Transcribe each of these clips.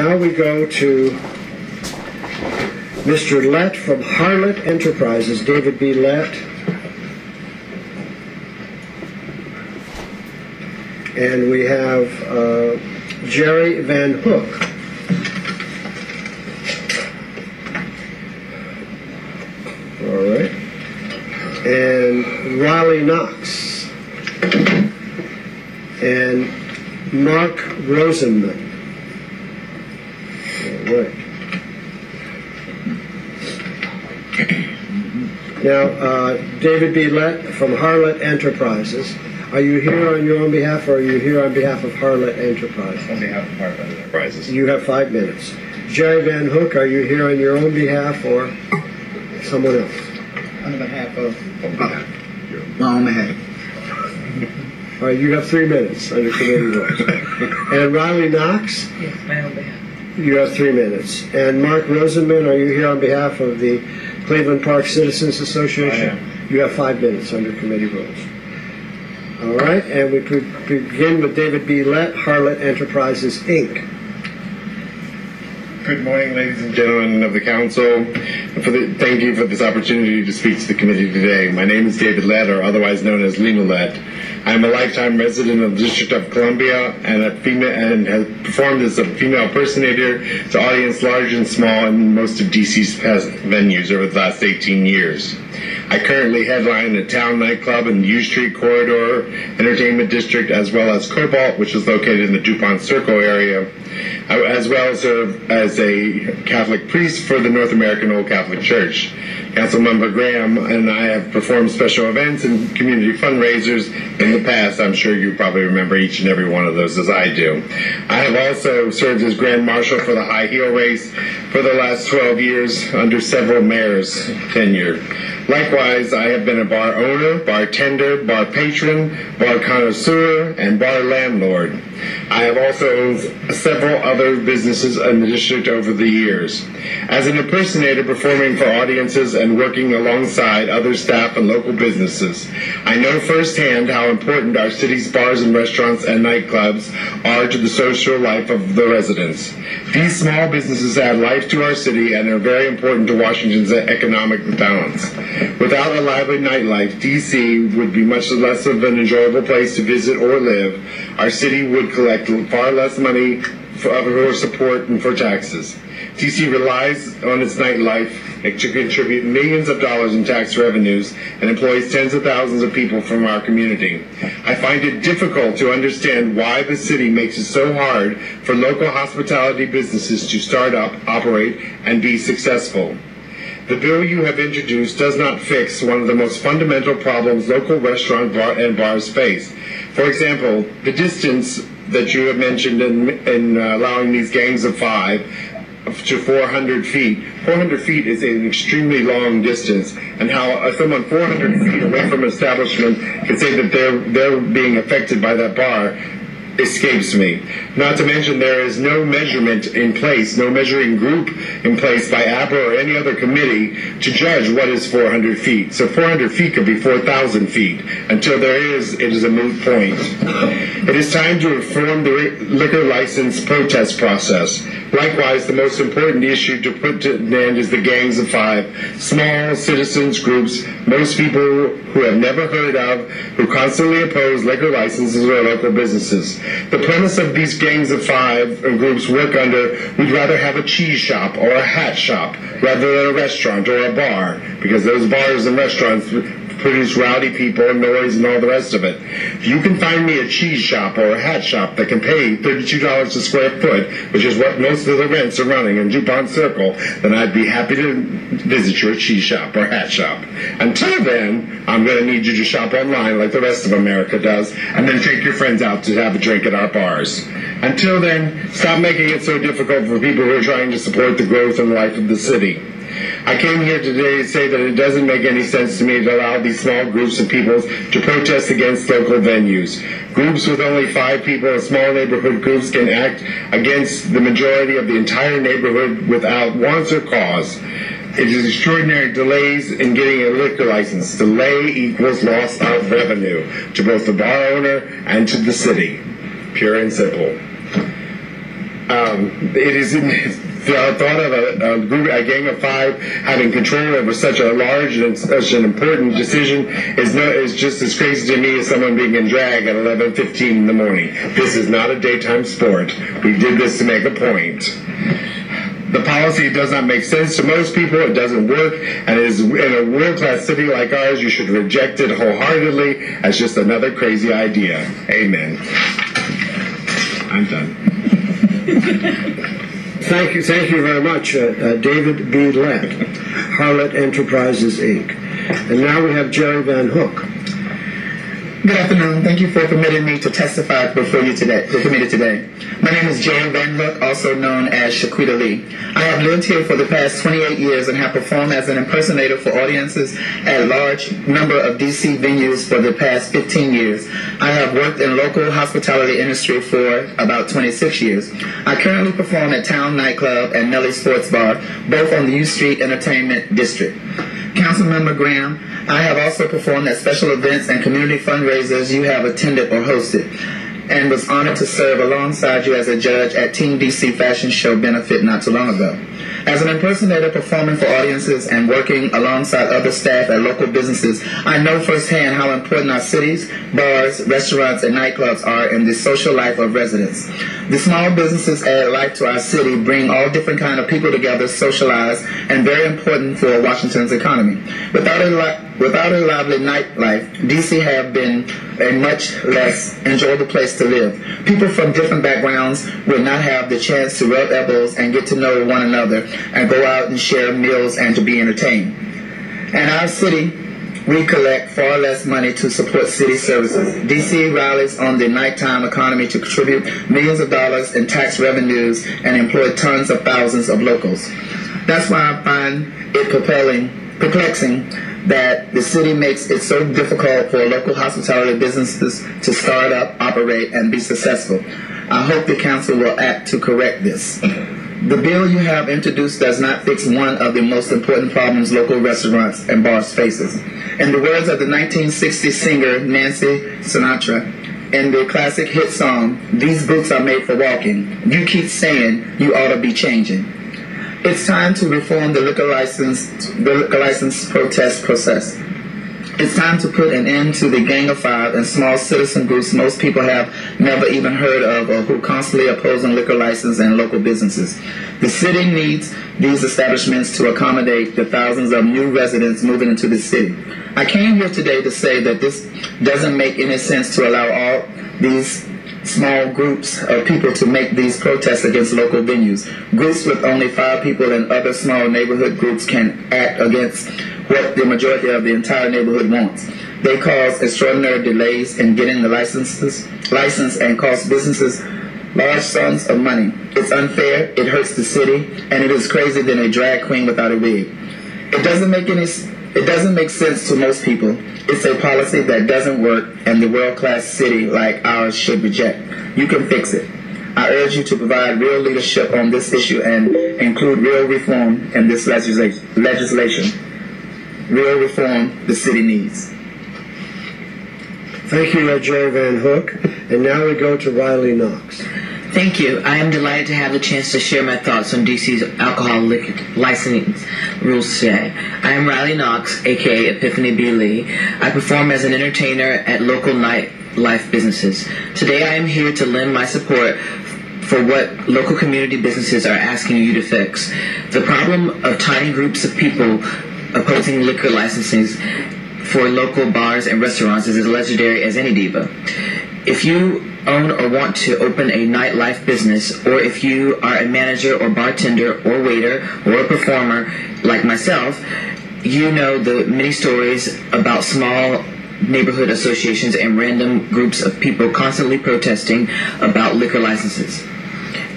now we go to Mr. Lett from Harlot Enterprises, David B. Lett. And we have Jerry Van Hook. All right. And Raleigh Knox. And Mark Rosenman. All right. Now, David B. Lett from Harlot Enterprises. Are you here on your own behalf, or are you here on behalf of Harlot Enterprises? On behalf of Harlot Enterprises. You have 5 minutes. Jerry Van Hook, are you here on your own behalf or someone else? On behalf of... my own behalf. All right, you have 3 minutes under committee rules. And Riley Knox? Yes, my own behalf. You have 3 minutes. And Mark Rosenman, are you here on behalf of the Cleveland Park Citizens Association? I am. You have 5 minutes under committee rules. All right, and we begin with David B. Lett, Harlot Enterprises, Inc. Good morning, ladies and gentlemen of the council. Thank you for this opportunity to speak to the committee today. My name is David Lett, or otherwise known as Lena Lett. I am a lifetime resident of the District of Columbia and have performed as a female impersonator to audience large and small in most of D.C.'s past venues over the last 18 years. I currently headline a town nightclub in the U Street Corridor Entertainment District, as well as Cobalt, which is located in the DuPont Circle area, as well as serve as a Catholic priest for the North American Old Catholic Church. Councilmember Graham and I have performed special events and community fundraisers in the past. I'm sure you probably remember each and every one of those, as I do. I have also served as Grand Marshal for the high heel race for the last 12 years under several mayors' tenure. Likewise, I have been a bar owner, bartender, bar patron, bar connoisseur, and bar landlord. I have also owned several other businesses in the district over the years. As an impersonator performing for audiences and working alongside other staff and local businesses, I know firsthand how important our city's bars and restaurants and nightclubs are to the social life of the residents. These small businesses add life to our city and are very important to Washington's economic balance. Without a lively nightlife, D.C. would be much less of an enjoyable place to visit or live. Our city would collect far less money for support and for taxes. D.C. relies on its nightlife to contribute millions of dollars in tax revenues and employs tens of thousands of people from our community. I find it difficult to understand why the city makes it so hard for local hospitality businesses to start up, operate, and be successful. The bill you have introduced does not fix one of the most fundamental problems local restaurant and bars face. For example, the distance that you have mentioned in allowing these gangs of 5 to 400 feet. 400 feet is an extremely long distance, and how someone 400 feet away from an establishment can say that they're being affected by that bar escapes me. Not to mention there is no measurement in place, no measuring group in place by ABRA or any other committee to judge what is 400 feet. So 400 feet could be 4,000 feet. Until there is, it is a moot point. It is time to reform the liquor license protest process. Likewise, the most important issue to put to an end is the gangs of 5, small citizens groups, most people who have never heard of, who constantly oppose liquor licenses or local businesses. The premise of these gangs of 5 groups work under, we'd rather have a cheese shop or a hat shop rather than a restaurant or a bar, because those bars and restaurants produce rowdy people and noise and all the rest of it. If you can find me a cheese shop or a hat shop that can pay $32 a square foot, which is what most of the rents are running in DuPont Circle, then I'd be happy to visit your cheese shop or hat shop. Until then, I'm going to need you to shop online like the rest of America does, and then take your friends out to have a drink at our bars. Until then, stop making it so difficult for people who are trying to support the growth and life of the city. I came here today to say that it doesn't make any sense to me to allow these small groups of people to protest against local venues. Groups with only 5 people and small neighborhood groups can act against the majority of the entire neighborhood without want or cause. It is extraordinary delays in getting a liquor license. Delay equals loss of revenue to both the bar owner and to the city. Pure and simple. It is the thought of a gang of 5 having control over such a large and such an important decision is just as crazy to me as someone being in drag at 11:15 in the morning. This is not a daytime sport. We did this to make a point. The policy does not make sense to most people. It doesn't work, and it is in a world-class city like ours. You should reject it wholeheartedly as just another crazy idea. Amen. I'm done. Thank you very much, David B. Lett, Harlot Enterprises, Inc. And now we have Jerry Van Hook. Good afternoon. Thank you for permitting me to testify before you today. My name is Jerry Van Hook, also known as Shi-Queeta-Lee. I have lived here for the past 28 years and have performed as an impersonator for audiences at a large number of D.C. venues for the past 15 years. I have worked in local hospitality industry for about 26 years. I currently perform at Town Nightclub and Nelly Sports Bar, both on the U Street Entertainment District. Councilmember Graham, I have also performed at special events and community fundraisers you have attended or hosted, and was honored to serve alongside you as a judge at Team DC Fashion Show benefit not too long ago. As an impersonator performing for audiences and working alongside other staff at local businesses, I know firsthand how important our cities, bars, restaurants, and nightclubs are in the social life of residents. The small businesses add life to our city, bring all different kind of people together, socialize, and very important for Washington's economy. Without a lively nightlife, DC have been a much less enjoyable place to live. People from different backgrounds would not have the chance to rub elbows and get to know one another and go out and share meals and to be entertained. In our city, we collect far less money to support city services. DC relies on the nighttime economy to contribute millions of dollars in tax revenues and employ tons of thousands of locals. That's why I find it perplexing that the city makes it so difficult for local hospitality businesses to start up, operate, and be successful. I hope the council will act to correct this. The bill you have introduced does not fix one of the most important problems local restaurants and bars faces. In the words of the 1960s singer Nancy Sinatra, in the classic hit song, "These boots are made for walking, you keep saying you ought to be changing." It's time to reform the liquor license protest process. It's time to put an end to the Gang of 5 and small citizen groups most people have never even heard of or who constantly opposing liquor license and local businesses. The city needs these establishments to accommodate the thousands of new residents moving into the city. I came here today to say that this doesn't make any sense to allow all these small groups of people to make these protests against local venues. Groups with only 5 people and other small neighborhood groups can act against what the majority of the entire neighborhood wants. They cause extraordinary delays in getting the license and cost businesses large sums of money. It's unfair, it hurts the city, and it is crazier than a drag queen without a wig. It doesn't make sense to most people. It's a policy that doesn't work, and the world-class city like ours should reject. You can fix it. I urge you to provide real leadership on this issue and include real reform in this legislation. Real reform the city needs. Thank you, Jerry Van Hook. And now we go to Raleigh Knox. Thank you. I am delighted to have the chance to share my thoughts on DC's alcohol liquor licensing rules today. I am Raleigh Knox, aka Epiphany B. Lee. I perform as an entertainer at local nightlife businesses. Today I am here to lend my support for what local community businesses are asking you to fix. The problem of tiny groups of people opposing liquor licensing for local bars and restaurants is as legendary as any diva. If you own or want to open a nightlife business, or if you are a manager or bartender or waiter or a performer like myself, you know the many stories about small neighborhood associations and random groups of people constantly protesting about liquor licenses.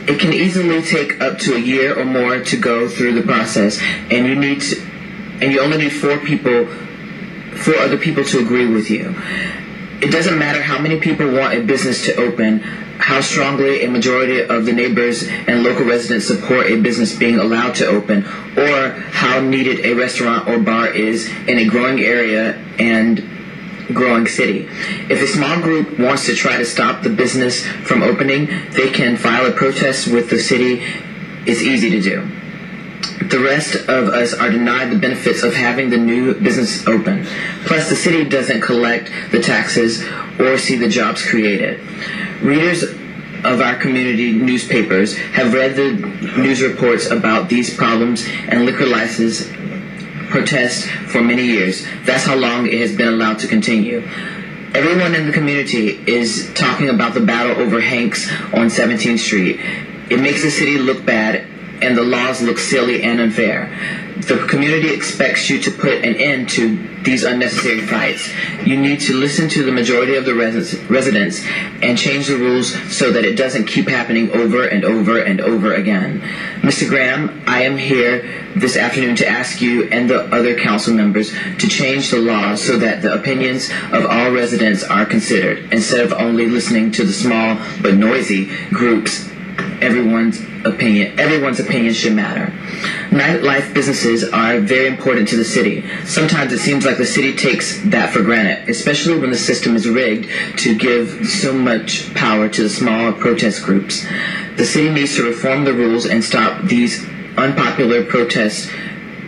It can easily take up to a year or more to go through the process, and you only need 4 other people to agree with you. It doesn't matter how many people want a business to open, how strongly a majority of the neighbors and local residents support a business being allowed to open, or how needed a restaurant or bar is in a growing area and growing city. If a small group wants to try to stop the business from opening, they can file a protest with the city. It's easy to do. The rest of us are denied the benefits of having the new business open. Plus, the city doesn't collect the taxes or see the jobs created. Readers of our community newspapers have read the news reports about these problems and liquor license protests for many years. That's how long it has been allowed to continue. Everyone in the community is talking about the battle over Hanks on 17th Street. It makes the city look bad and the laws look silly and unfair. The community expects you to put an end to these unnecessary fights. You need to listen to the majority of the residents and change the rules so that it doesn't keep happening over and over and over again. Mr. Graham, I am here this afternoon to ask you and the other council members to change the law so that the opinions of all residents are considered, instead of only listening to the small but noisy groups. Everyone's opinion should matter. Nightlife businesses are very important to the city. Sometimes it seems like the city takes that for granted, especially when the system is rigged to give so much power to the smaller protest groups. The city needs to reform the rules and stop these unpopular protest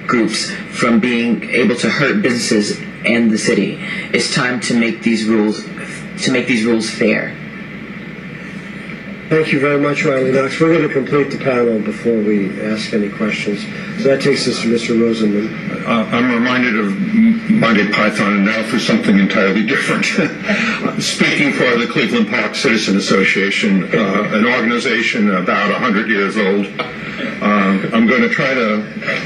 groups from being able to hurt businesses and the city. It's time to make these rules fair. Thank you very much, Riley Knox. We're going to complete the panel before we ask any questions. So that takes us to Mr. Rosenman. I'm reminded of Monty Python and now for something entirely different. Speaking for the Cleveland Park Citizen Association, an organization about 100 years old, I'm going to try to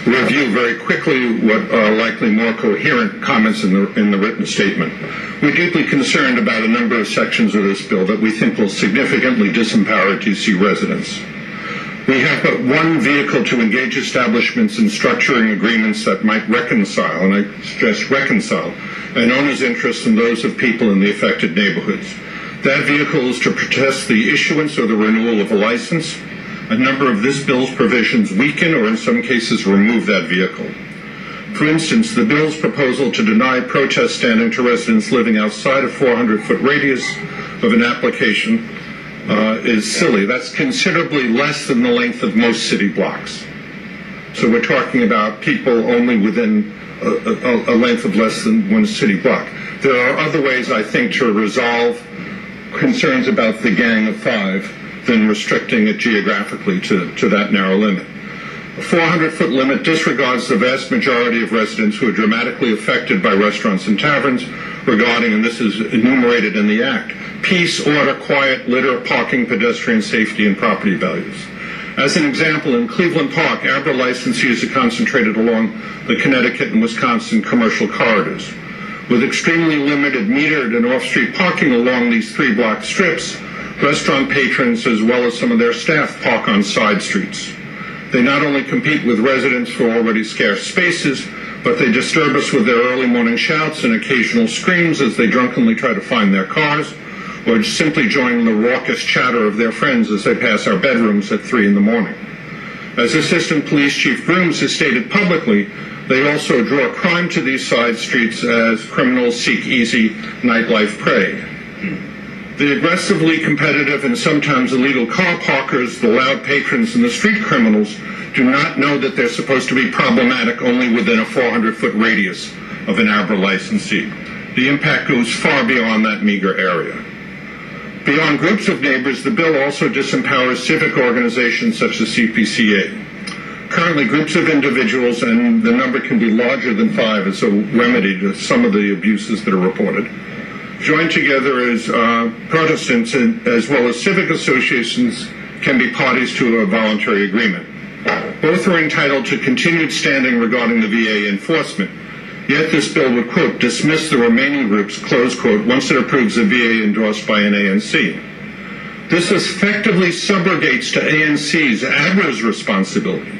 review very quickly what are likely more coherent comments in the written statement. We're deeply concerned about a number of sections of this bill that we think will significantly disempower DC residents. We have but one vehicle to engage establishments in structuring agreements that might reconcile, and I stress reconcile, an owner's interests and those of people in the affected neighborhoods. That vehicle is to protest the issuance or the renewal of a license. A number of this bill's provisions weaken or in some cases remove that vehicle. For instance, the bill's proposal to deny protest standing to residents living outside a 400-foot radius of an application is silly. That's considerably less than the length of most city blocks. So we're talking about people only within a length of less than one city block. There are other ways, I think, to resolve concerns about the Gang of Five than restricting it geographically to that narrow limit. A 400-foot limit disregards the vast majority of residents who are dramatically affected by restaurants and taverns regarding, and this is enumerated in the Act, peace, order, quiet, litter, parking, pedestrian safety, and property values. As an example, in Cleveland Park, ABRA licensees are concentrated along the Connecticut and Wisconsin commercial corridors. With extremely limited metered and off-street parking along these 3-block strips, restaurant patrons as well as some of their staff park on side streets. They not only compete with residents for already scarce spaces, but they disturb us with their early morning shouts and occasional screams as they drunkenly try to find their cars, or simply join the raucous chatter of their friends as they pass our bedrooms at 3 in the morning. As Assistant Police Chief Grooms has stated publicly, they also draw crime to these side streets as criminals seek easy nightlife prey. The aggressively competitive and sometimes illegal car parkers, the loud patrons, and the street criminals do not know that they're supposed to be problematic only within a 400-foot radius of an ABRA licensee. The impact goes far beyond that meager area. Beyond groups of neighbors, the bill also disempowers civic organizations such as CPCA. Currently, groups of individuals, and the number can be larger than 5 as a remedy to some of the abuses that are reported, joined together as Protestants as well as civic associations can be parties to a voluntary agreement. Both are entitled to continued standing regarding the VA enforcement. Yet this bill would, quote, dismiss the remaining groups, close quote, once it approves a VA endorsed by an ANC. This effectively subrogates to ANC's, ABRA's responsibility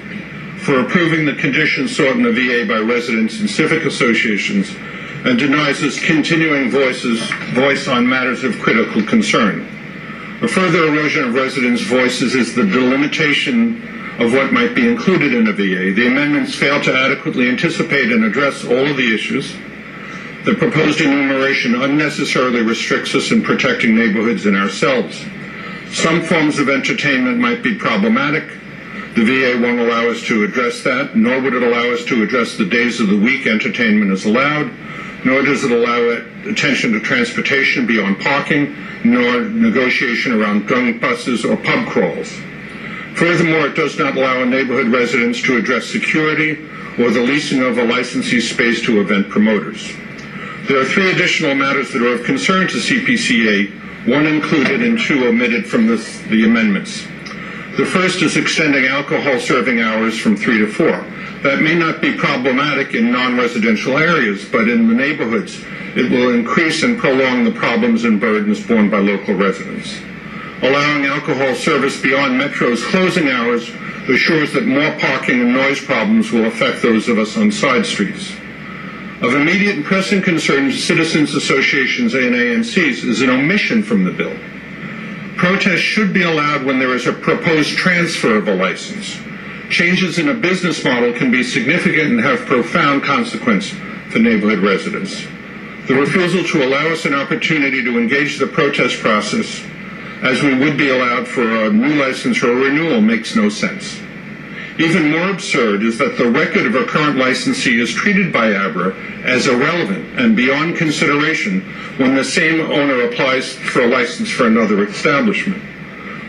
for approving the conditions sought in the VA by residents and civic associations and denies us continuing voice on matters of critical concern. A further erosion of residents' voices is the delimitation of what might be included in a VA. The amendments fail to adequately anticipate and address all of the issues. The proposed enumeration unnecessarily restricts us in protecting neighborhoods and ourselves. Some forms of entertainment might be problematic. The VA won't allow us to address that, nor would it allow us to address the days of the week entertainment is allowed, nor does it allow attention to transportation beyond parking, nor negotiation around drunk buses or pub crawls. Furthermore, it does not allow neighborhood residents to address security or the leasing of a licensee space to event promoters. There are 3 additional matters that are of concern to CPCA, 1 included and 2 omitted from the amendments. The first is extending alcohol serving hours from 3 to 4. That may not be problematic in non-residential areas, but in the neighborhoods, it will increase and prolong the problems and burdens borne by local residents. Allowing alcohol service beyond Metro's closing hours assures that more parking and noise problems will affect those of us on side streets. Of immediate and pressing concern to citizens associations and ANCs is an omission from the bill. Protests should be allowed when there is a proposed transfer of a license. Changes in a business model can be significant and have profound consequence for neighborhood residents. The refusal to allow us an opportunity to engage the protest process as we would be allowed for a new license or a renewal makes no sense. Even more absurd is that the record of a current licensee is treated by ABRA as irrelevant and beyond consideration when the same owner applies for a license for another establishment.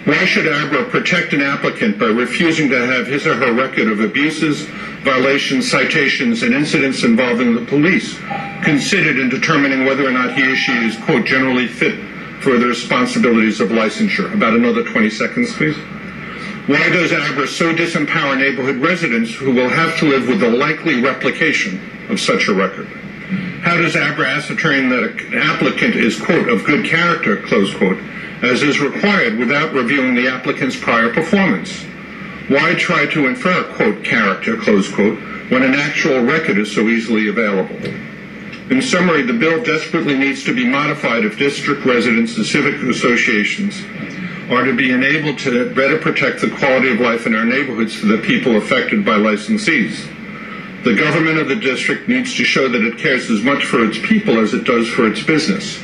Why should ABRA protect an applicant by refusing to have his or her record of abuses, violations, citations, and incidents involving the police considered in determining whether or not he or she is, quote, generally fit for the responsibilities of licensure? About another 20 seconds, please. Why does ABRA so disempower neighborhood residents who will have to live with the likely replication of such a record? How does ABRA ascertain that an applicant is, quote, of good character, close quote, as is required without reviewing the applicant's prior performance? Why try to infer, quote, character, close quote, when an actual record is so easily available? In summary, the bill desperately needs to be modified if district residents and civic associations are to be enabled to better protect the quality of life in our neighborhoods for the people affected by licensees. The government of the district needs to show that it cares as much for its people as it does for its business.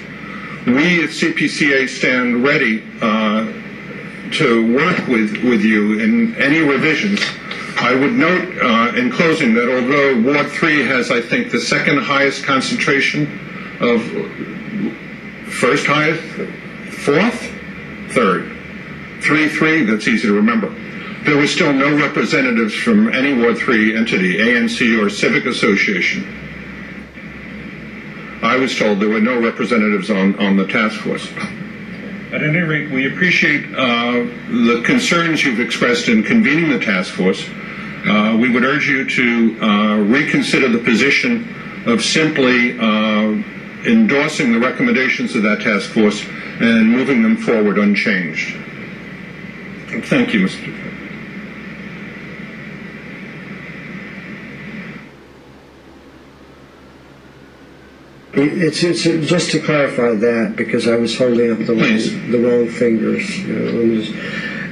We at CPCA stand ready to work with you in any revisions. I would note in closing that although Ward 3 has, I think, the second highest concentration of first highest, fourth, third, 3-3, that's easy to remember. There were still no representatives from any Ward 3 entity, ANC or civic association. I was told there were no representatives on the task force. At any rate, we appreciate the concerns you've expressed in convening the task force. We would urge you to reconsider the position of simply endorsing the recommendations of that task force and moving them forward unchanged. Thank you, Mr. Chairman. It's just to clarify that, because I was holding up the wrong fingers.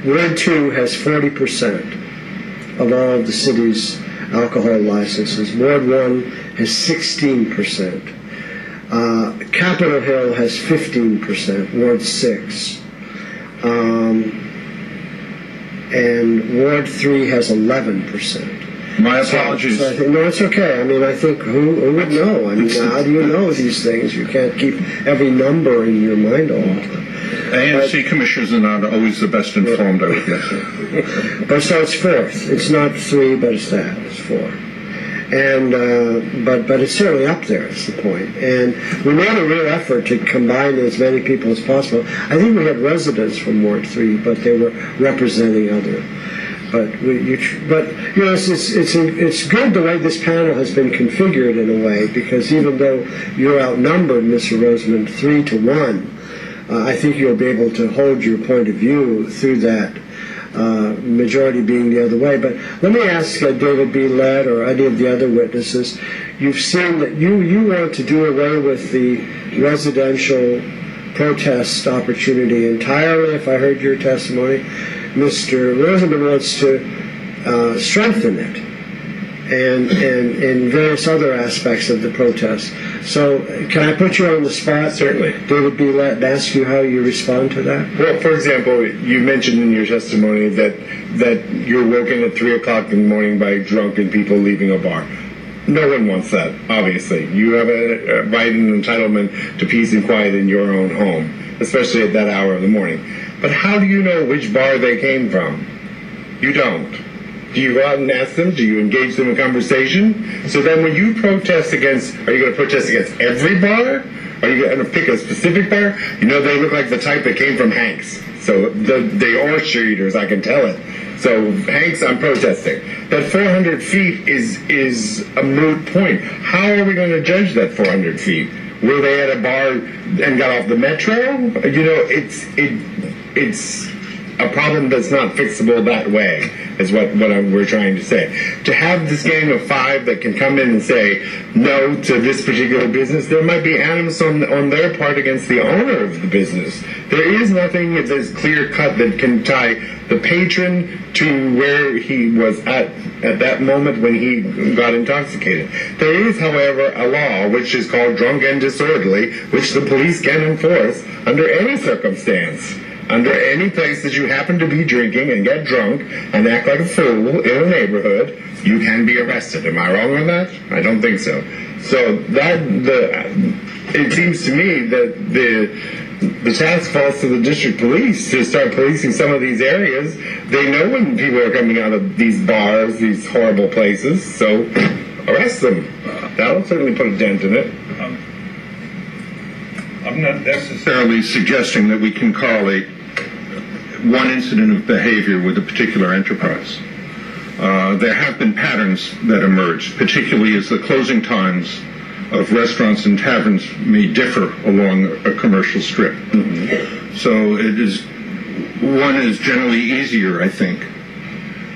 Ward 2 has 40% of all of the city's alcohol licenses. Ward 1 has 16%. Capitol Hill has 15%. Ward 6. And Ward 3 has 11%. My apologies. So I think, no, it's okay. I mean, I think who would know? I mean, how do you know these things? You can't keep every number in your mind all the time. ANC commissioners are not always the best informed, I would guess. But so it's fourth. It's not 3, but it's that. It's 4. And but it's certainly up there. Is the point. And we made a real effort to combine as many people as possible. I think we had residents from Ward 3, but they were representing other. But it's good the way this panel has been configured in a way, because even though you're outnumbered, Mr. Rosenman, 3-1, I think you'll be able to hold your point of view through that, majority being the other way. But let me ask David B. Lett or any of the other witnesses. You've seen that you want to do away with the residential protest opportunity entirely, if I heard your testimony. Mr. Rosenman wants to strengthen it. and various other aspects of the protest. So can I put you on the spot? Certainly. David B. Lett, and ask you how you respond to that? Well, for example, you mentioned in your testimony that you're woken at 3 o'clock in the morning by drunken people leaving a bar. No one wants that, obviously. You have a right and entitlement to peace and quiet in your own home, especially at that hour of the morning. But how do you know which bar they came from? You don't. Do you go out and ask them? Do you engage them in conversation? So then when you protest against, are you going to protest against every bar? Are you going to pick a specific bar? You know, they look like the type that came from Hanks. So they are cheerleaders, I can tell it. So Hanks, I'm protesting. That 400 feet is a moot point. How are we going to judge that 400 feet? Were they at a bar and got off the metro? You know, it's a problem that's not fixable that way, is what we're trying to say. To have this gang of 5 that can come in and say no to this particular business, there might be animus on their part against the owner of the business. There is nothing that's clear cut that can tie the patron to where he was at that moment when he got intoxicated. There is, however, a law which is called drunk and disorderly, which the police can enforce under any circumstance. Under any place that you happen to be drinking and get drunk and act like a fool in a neighborhood, you can be arrested. Am I wrong on that? I don't think so. So it seems to me that the task falls to the district police to start policing some of these areas. They know when people are coming out of these bars, these horrible places, so arrest them. That'll certainly put a dent in it. I'm not necessarily suggesting that we can correlate one incident of behavior with a particular enterprise. There have been patterns that emerged, particularly as the closing times of restaurants and taverns may differ along a commercial strip. Mm-hmm. So one is generally easier, I think.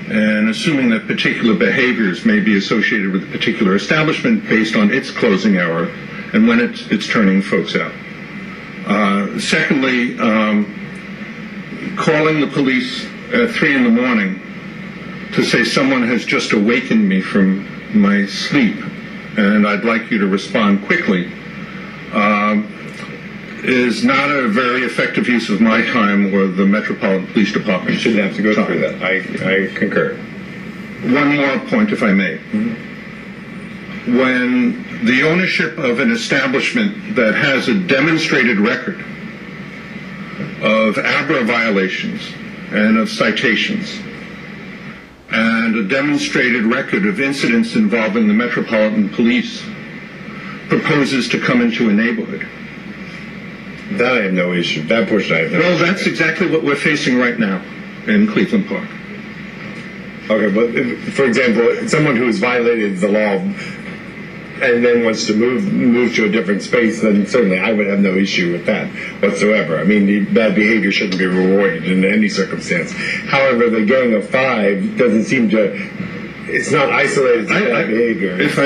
And assuming that particular behaviors may be associated with a particular establishment based on its closing hour and when it's turning folks out. Secondly, calling the police at 3 in the morning to say someone has just awakened me from my sleep and I'd like you to respond quickly is not a very effective use of my time or the Metropolitan Police Department. You shouldn't have to go through that. I concur. One more point, if I may. Mm-hmm. When the ownership of an establishment that has a demonstrated record of ABRA violations and of citations and a demonstrated record of incidents involving the Metropolitan Police proposes to come into a neighborhood. That I have no issue. That portion I have no issue. Well, that's exactly what we're facing right now in Cleveland Park. Okay, but for example, someone who has violated the law and then wants to move to a different space, then certainly I would have no issue with that whatsoever. I mean, the bad behavior shouldn't be rewarded in any circumstance. However, the gang of 5 doesn't seem to, it's not isolated to bad behavior. If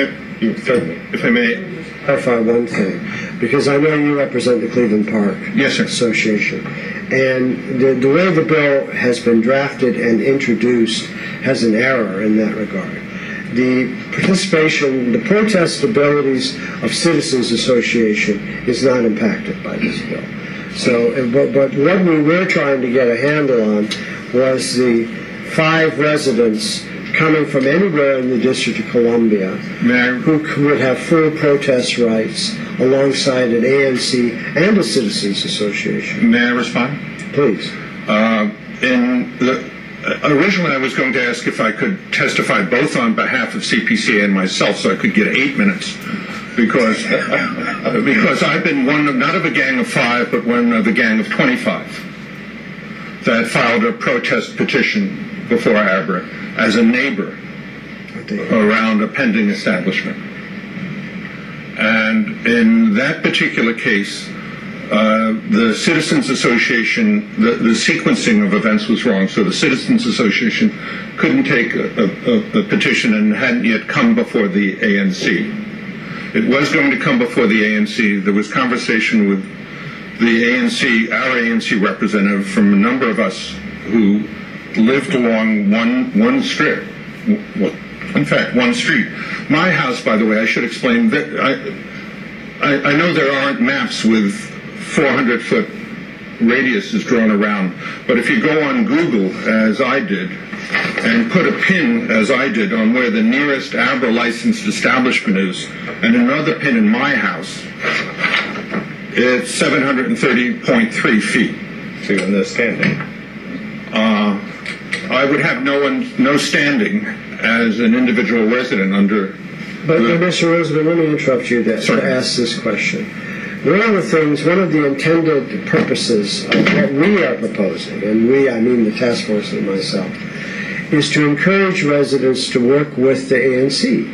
I may clarify one thing, because I know you represent the Cleveland Park Association, and the way the bill has been drafted and introduced has an error in that regard. The participation, the protest abilities of Citizens Association is not impacted by this bill. So, but what we were trying to get a handle on was the 5 residents coming from anywhere in the District of Columbia who would have full protest rights alongside an ANC and a Citizens Association. May I respond? Please. Originally, I was going to ask if I could testify both on behalf of CPCA and myself, so I could get 8 minutes, because I've been one of, not of a gang of 5, but one of a gang of 25 that filed a protest petition before ABRA as a neighbor around a pending establishment. And in that particular case, the Citizens Association, the sequencing of events was wrong, so the Citizens Association couldn't take a petition and hadn't yet come before the ANC. It was going to come before the ANC. There was conversation with the ANC, our ANC representative from a number of us who lived along one strip, In fact, one street. My house, by the way, I should explain that I know there aren't maps with 400-foot radiuses drawn around, but if you go on Google, as I did, and put a pin, as I did, on where the nearest ABRA licensed establishment is, and another pin in my house, it's 730.3 feet. So you're no standing. I would have no standing as an individual resident under. But Mr. Rosenman, let me interrupt you to ask this question. One of the intended purposes of what we are proposing, and we, I mean the task force and myself, is to encourage residents to work with the ANC.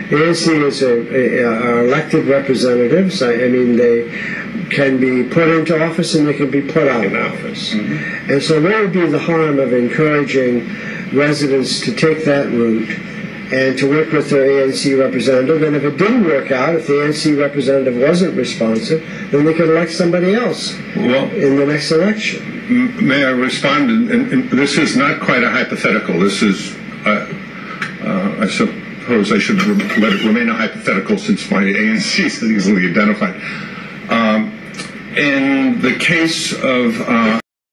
The ANC are elected representatives. I mean, they can be put into office and they can be put out of office. Mm-hmm. And so what would be the harm of encouraging residents to take that route and to work with their ANC representative? And if it didn't work out, if the ANC representative wasn't responsive, then they could elect somebody else in the next election. May I respond? And this is not quite a hypothetical. This is, I suppose I should let it remain a hypothetical since my ANC is easily identified. In the case of